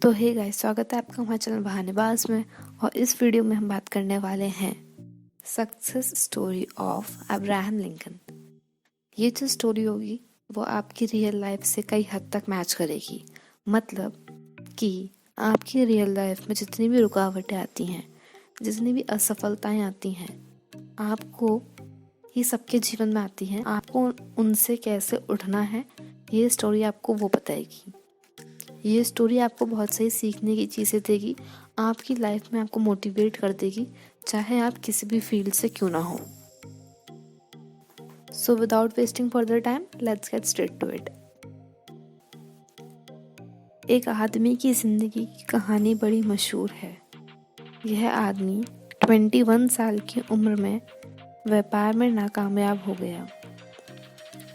तो hey guys, स्वागत है आपका हमारे चैनल बहानेबाज में। और इस वीडियो में हम बात करने वाले हैं success story of Abraham Lincoln. ये जो स्टोरी होगी वो आपकी रियल लाइफ से कई हद तक मैच करेगी। मतलब कि आपकी रियल लाइफ में जितनी भी रुकावटें आती हैं, जितनी भी असफलताएं आती हैं, आपको ये सबके जीवन में आती हैं, आपको उनसे कैसे उठना है ये स्टोरी आपको वो बताएगी। ये स्टोरी आपको बहुत सही सीखने की चीज़ें देगी, आपकी लाइफ में आपको मोटिवेट कर देगी, चाहे आप किसी भी फील्ड से क्यों ना हो। So without wasting further time, let's get straight to it. एक आदमी की ज़िंदगी की कहानी बड़ी मशहूर है। यह आदमी 21 साल की उम्र में व्यापार में नाकामयाब हो गया।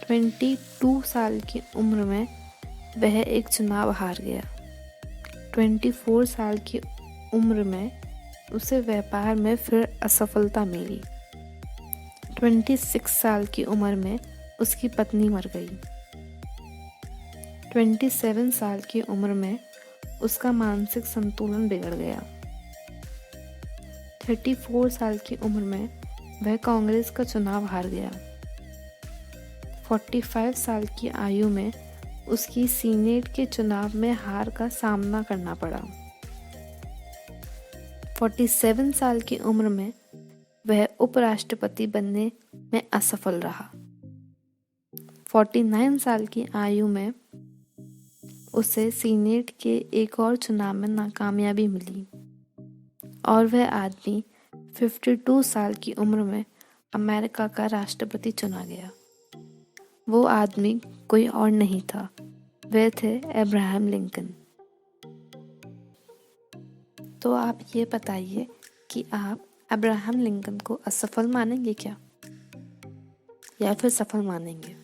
22 साल की उम्र में वह एक चुनाव हार गया। 24 साल की उम्र में उसे व्यापार में फिर असफलता मिली। 26 साल की उम्र में उसकी पत्नी मर गई। 27 साल की उम्र में उसका मानसिक संतुलन बिगड़ गया। 34 साल की उम्र में वह कांग्रेस का चुनाव हार गया। 45 साल की आयु में उसकी सीनेट के चुनाव में हार का सामना करना पड़ा। 47 साल की उम्र में वह उपराष्ट्रपति बनने में असफल रहा। 49 साल की आयु में उसे सीनेट के एक और चुनाव में नाकामयाबी मिली और वह आदमी 52 साल की उम्र में अमेरिका का राष्ट्रपति चुना गया। वो आदमी कोई और नहीं था, वे थे अब्राहम लिंकन। तो आप ये बताइए कि आप अब्राहम लिंकन को असफल मानेंगे क्या, या फिर सफल मानेंगे?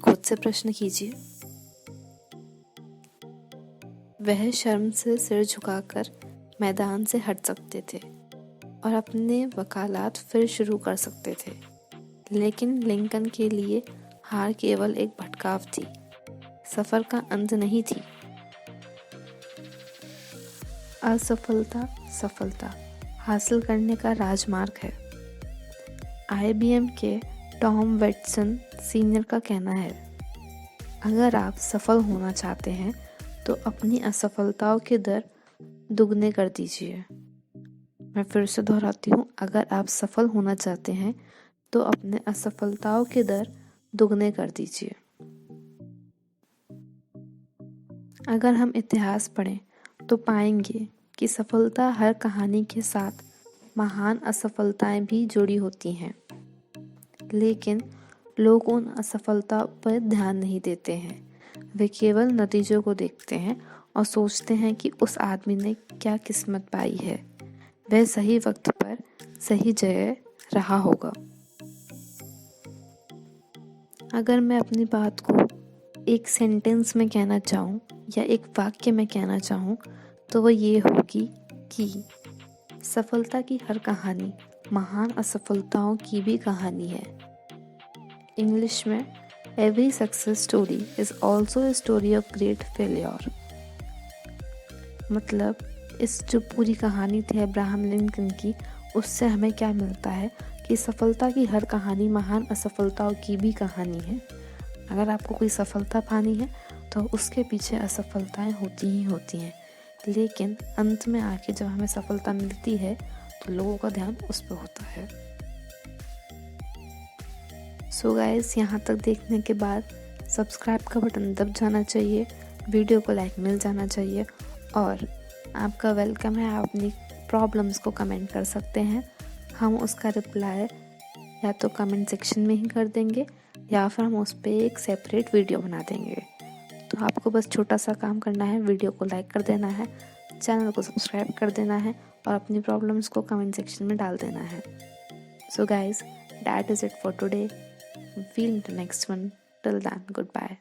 खुद से प्रश्न कीजिए। वह शर्म से सिर झुकाकर मैदान से हट सकते थे और अपने वकालत फिर शुरू कर सकते थे, लेकिन लिंकन के लिए हार केवल एक भटकाव थी, सफर का अंत नहीं थी। असफलता सफलता हासिल करने का राजमार्ग है। IBM के टॉम वेटसन सीनियर का कहना है, अगर आप सफल होना चाहते हैं तो अपनी असफलताओं की दर दुगने कर दीजिए। मैं फिर से दोहराती हूँ, अगर आप सफल होना चाहते हैं तो अपने असफलताओं की दर दुगने कर दीजिए। अगर हम इतिहास पढ़ें तो पाएंगे कि सफलता हर कहानी के साथ महान असफलताएं भी जुड़ी होती हैं, लेकिन लोग उन असफलताओं पर ध्यान नहीं देते हैं। वे केवल नतीजों को देखते हैं और सोचते हैं कि उस आदमी ने क्या किस्मत पाई है, वह सही वक्त पर सही जगह रहा होगा। अगर मैं अपनी बात को एक सेंटेंस में कहना चाहूँ या एक वाक्य में कहना चाहूँ तो वो ये होगी कि सफलता की हर कहानी महान असफलताओं की भी कहानी है। इंग्लिश में every success story is also a story of great failure. मतलब इस जो पूरी कहानी थी अब्राहम लिंकन की, उससे हमें क्या मिलता है कि सफलता की हर कहानी महान असफलताओं की भी कहानी है। अगर आपको कोई सफलता पानी है तो उसके पीछे असफलताएं होती ही होती हैं, लेकिन अंत में आके जब हमें सफलता मिलती है तो लोगों का ध्यान उस पर होता है। सो गाइस, यहाँ तक देखने के बाद सब्सक्राइब का बटन दब जाना चाहिए, वीडियो को लाइक मिल जाना चाहिए और आपका वेलकम है। आप अपनी प्रॉब्लम्स को कमेंट कर सकते हैं, हम उसका रिप्लाई या तो कमेंट सेक्शन में ही कर देंगे या फिर हम उस पर एक सेपरेट वीडियो बना देंगे। तो आपको बस छोटा सा काम करना है, वीडियो को लाइक कर देना है, चैनल को सब्सक्राइब कर देना है और अपनी प्रॉब्लम्स को कमेंट सेक्शन में डाल देना है। So guys, that is it for today. We'll meet the next one. Till then, goodbye.